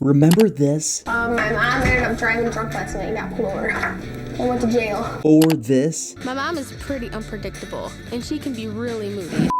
Remember this? My mom ended up driving drunk last night and got pulled over. I went to jail. Or this? My mom is pretty unpredictable, and she can be really moody.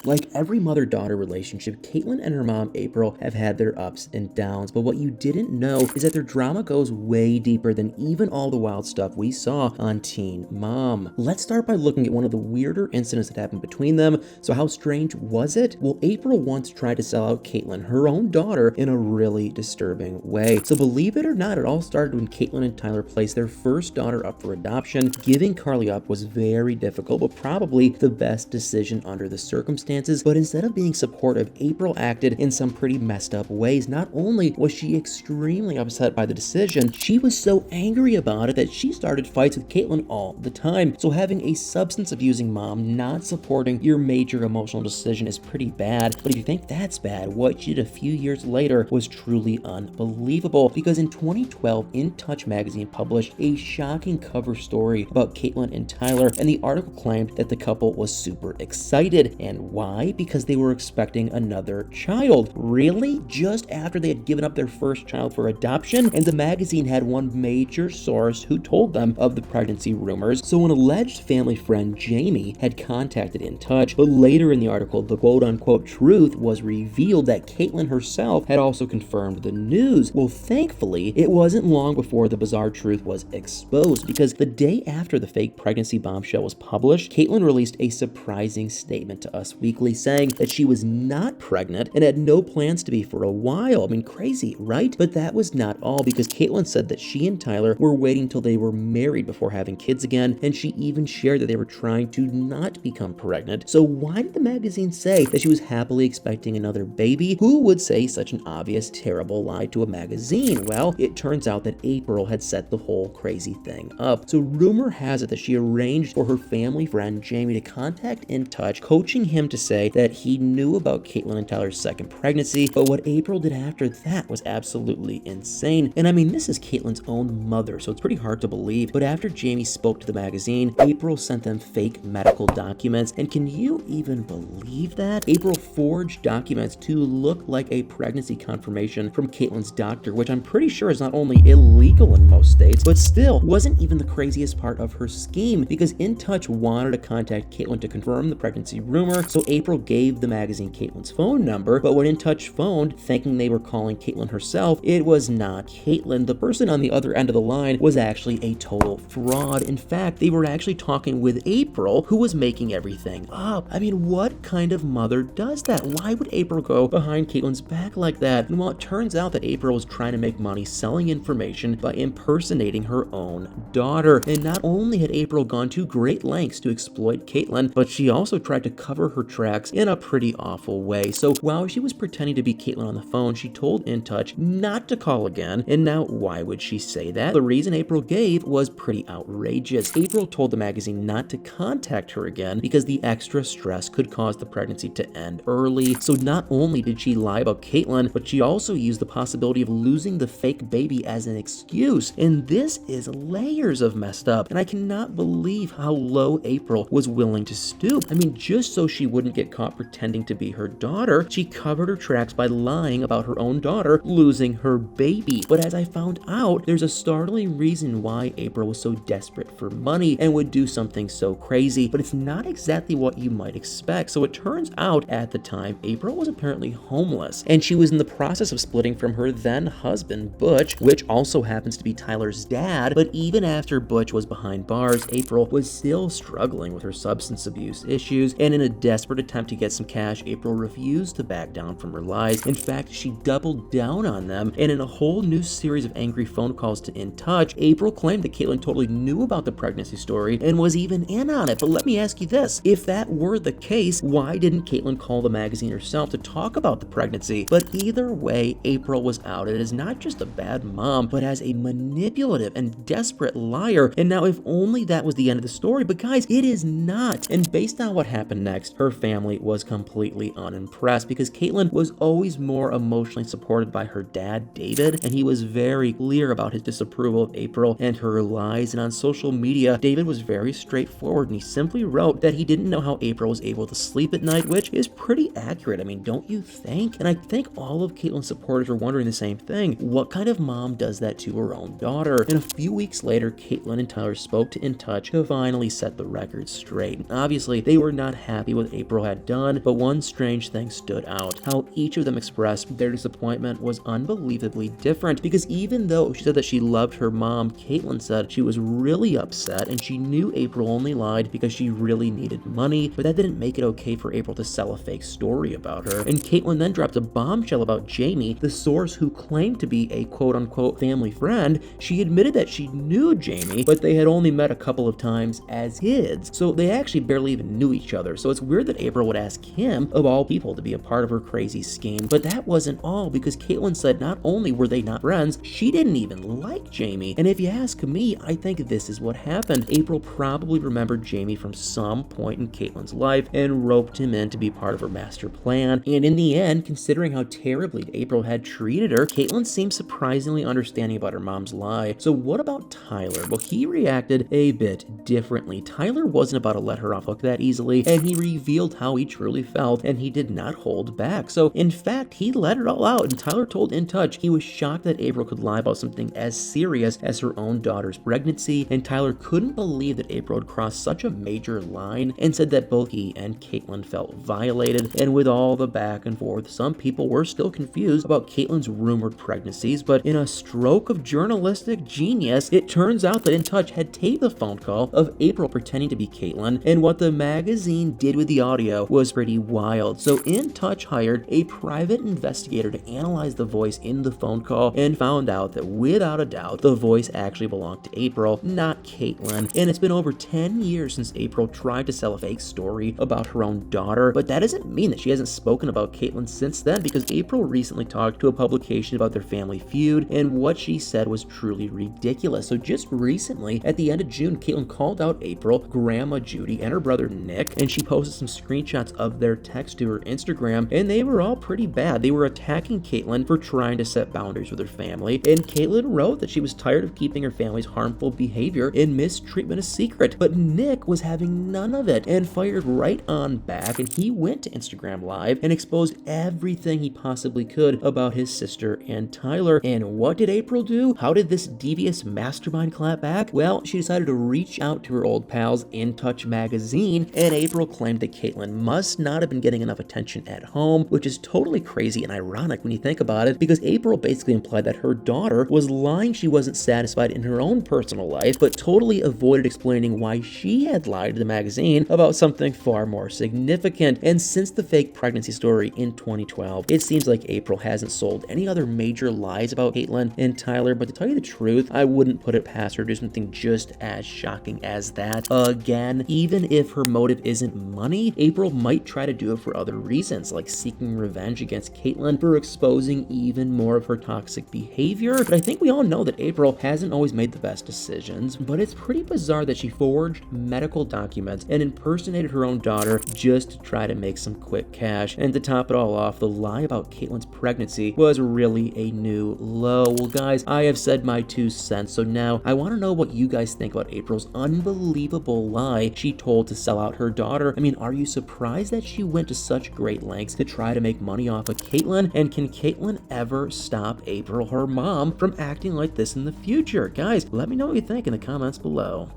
Like every mother-daughter relationship, Catelynn and her mom, April, have had their ups and downs, but what you didn't know is that their drama goes way deeper than even all the wild stuff we saw on Teen Mom. Let's start by looking at one of the weirder incidents that happened between them. So how strange was it? Well, April once tried to sell out Catelynn, her own daughter, in a really disturbing way. So believe it or not, it all started when Catelynn and Tyler placed their first daughter up for adoption. Giving Carly up was very difficult, but probably the best decision under the circumstances. But instead of being supportive, April acted in some pretty messed up ways. Not only was she extremely upset by the decision, she was so angry about it that she started fights with Catelynn all the time. So having a substance abusing mom not supporting your major emotional decision is pretty bad. But if you think that's bad, what she did a few years later was truly unbelievable. Because in 2012, In Touch magazine published a shocking cover story about Catelynn and Tyler, and the article claimed that the couple was super excited. And why? Because they were expecting another child. Really? Just after they had given up their first child for adoption? And the magazine had one major source who told them of the pregnancy rumors. So an alleged family friend, Jamie, had contacted In Touch, but later in the article, the quote-unquote truth was revealed that Catelynn herself had also confirmed the news. Well, thankfully, it wasn't long before the bizarre truth was exposed, because the day after the fake pregnancy bombshell was published, Catelynn released a surprising statement to Us Weekly saying that she was not pregnant and had no plans to be for a while. I mean, crazy, right? But that was not all, because Catelynn said that she and Tyler were waiting till they were married before having kids again, and she even shared that they were trying to not become pregnant. So why did the magazine say that she was happily expecting another baby? Who would say such an obvious, terrible lie to a magazine? Well, it turns out that April had set the whole crazy thing up. So rumor has it that she arranged for her family friend Jamie to contact In Touch, coaching him to say that he knew about Catelynn and Tyler's second pregnancy, but what April did after that was absolutely insane. And I mean, this is Catelynn's own mother, so it's pretty hard to believe. But after Jamie spoke to the magazine, April sent them fake medical documents, and can you even believe that? April forged documents to look like a pregnancy confirmation from Catelyn's doctor, which I'm pretty sure is not only illegal in most states, but still wasn't even the craziest part of her scheme, because In Touch wanted to contact Catelynn to confirm the pregnancy rumor, so April gave the magazine Catelyn's phone number, but when In Touch phoned, thinking they were calling Catelynn herself, it was not Catelynn. The person on the other end of the line was actually a total fraud. In fact, they were actually talking with April, who was making everything up. I mean, what kind of mother does that? Why would April go behind Catelyn's back like that? And well, it turns out that April was trying to make money selling information by impersonating her own daughter. And not only had April gone to great lengths to exploit Catelynn, but she also tried to cover her tracks in a pretty awful way. So while she was pretending to be Catelynn on the phone, she told In Touch not to call again. And now, why would she say that? The reason April gave was pretty outrageous. April told the magazine not to contact her again because the extra stress could cause the pregnancy to end early. So not only did she lie about Catelynn, but she also used the possibility of losing the fake baby as an excuse. And this is layers of messed up. And I cannot believe how low April was willing to stoop. I mean, just so she wouldn't get caught pretending to be her daughter, she covered her tracks by lying about her own daughter losing her baby. But as I found out, there's a startling reason why April was so desperate for money and would do something so crazy, but it's not exactly what you might expect. So it turns out at the time, April was apparently homeless, and she was in the process of splitting from her then husband, Butch, which also happens to be Tyler's dad. But even after Butch was behind bars, April was still struggling with her substance abuse issues, and in a desperate attempt to get some cash, April refused to back down from her lies. In fact, she doubled down on them, and in a whole new series of angry phone calls to In Touch, April claimed that Catelynn totally knew about the pregnancy story and was even in on it. But let me ask you this, if that were the case, why didn't Catelynn call the magazine herself to talk about the pregnancy? But either way, April was outed as not just a bad mom, but as a manipulative and desperate liar. And now, if only that was the end of the story, but guys, it is not. And based on what happened next, her family was completely unimpressed because Catelynn was always more emotionally supported by her dad, David, and he was very clear about his disapproval of April and her lies. And on social media, David was very straightforward, and he simply wrote that he didn't know how April was able to sleep at night, which is pretty accurate. I mean, don't you think? And I think all of Catelyn's supporters are wondering the same thing. What kind of mom does that to her own daughter? And a few weeks later, Catelynn and Tyler spoke to In Touch to finally set the record straight. Obviously, they were not happy with what April had done, but one strange thing stood out. How each of them expressed their disappointment was unbelievably different, because even though she said that she loved her mom, Catelynn said she was really upset and she knew April only lied because she really needed money, but that didn't make it okay for April to sell a fake story about her. And Catelynn then dropped a bombshell about Jamie, the source who claimed to be a quote-unquote family friend. She admitted that she knew Jamie, but they had only met a couple of times as kids, so they actually barely even knew each other. So it's weird that April would ask him, of all people, to be a part of her crazy scheme. But that wasn't all, because Catelynn said not only were they not friends, she didn't even like Jamie. And if you ask me, I think this is what happened. April probably remembered Jamie from some point in Catelyn's life and roped him in to be part of her master plan. And in the end, considering how terribly April had treated her, Catelynn seemed surprisingly understanding about her mom's lie. So what about Tyler? Well, he reacted a bit differently. Tyler wasn't about to let her off hook that easily, and he revealed how he truly felt, and he did not hold back. So in fact, he let it all out, and Tyler told In Touch he was shocked that April could lie about something as serious as her own daughter's pregnancy, and Tyler couldn't believe that April had crossed such a major line, and said that both he and Catelynn felt violated. And with all the back and forth, some people were still confused about Catelyn's rumored pregnancies, but in a stroke of journalistic genius, it turns out that In Touch had taped the phone call of April pretending to be Catelynn, and what the magazine did with the audio was pretty wild. So In Touch hired a private investigator to analyze the voice in the phone call, and found out that without a doubt, the voice actually belonged to April, not Catelynn. And it's been over 10 years since April tried to sell a fake story about her own daughter, but that doesn't mean that she hasn't spoken about Catelynn since then, because April recently talked to a publication about their family feud, and what she said was truly ridiculous. So just recently, at the end of June, Catelynn called out April, Grandma Judy, and her brother Nick, and she posted some screenshots of their text to her Instagram, and they were all pretty bad. They were attacking Catelynn for trying to set boundaries with her family, and Catelynn wrote that she was tired of keeping her family's harmful behavior and mistreatment a secret, but Nick was having none of it and fired right on back, and he went to Instagram Live and exposed everything he possibly could about his sister and Tyler. And what did April do? How did this devious mastermind clap back? Well, she decided to reach out to her old pals In Touch magazine, and April claimed that Catelynn must not have been getting enough attention at home, which is totally crazy and ironic when you think about it, because April basically implied that her daughter was lying she wasn't satisfied in her own personal life, but totally avoided explaining why she had lied to the magazine about something far more significant. And since the fake pregnancy story in 2012, it seems like April hasn't sold any other major lies about Catelynn and Tyler, but to tell you the truth, I wouldn't put it past her to do something just as shocking as that. Again, even if her motive isn't money, April might try to do it for other reasons, like seeking revenge against Catelynn for exposing even more of her toxic behavior. But I think we all know that April hasn't always made the best decisions, but it's pretty bizarre that she forged medical documents and impersonated her own daughter just to try to make some quick cash. And to top it all off, the lie about Catelyn's pregnancy was really a new low. Well, guys, I have said my 2 cents, so now I want to know what you guys think about April's unbelievable lie she told to sell out her daughter. I mean, are you surprised that she went to such great lengths to try to make money off of Catelynn? And can Catelynn ever stop April, her mom, from acting like this in the future? Guys, let me know what you think in the comments below.